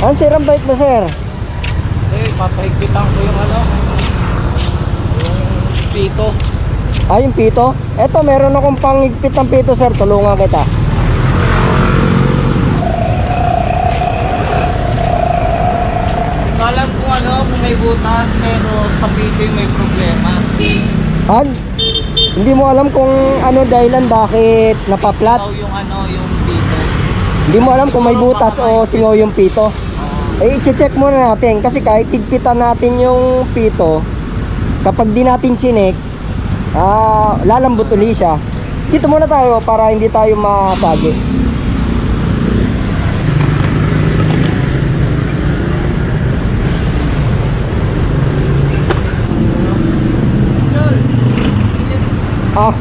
Ang sirang bait mo, sir? Papahigpitan ko yung yung pito. Ah, yung pito? Eto, meron akong panghigpit ng pito, sir. Tulungan kita. Hindi ko alam kung may butas, pero sa pito yung may problema. Ah, hindi mo alam kung ano dahilan bakit napaplat? Singaw yung pito. Hindi mo alam kung may butas o singaw yung pito? Eh, i-check muna natin. Kasi kahit higpitan natin yung pito, kapag di natin chinek, lalambot uli siya. Dito muna tayo para hindi tayo masagi. Ah,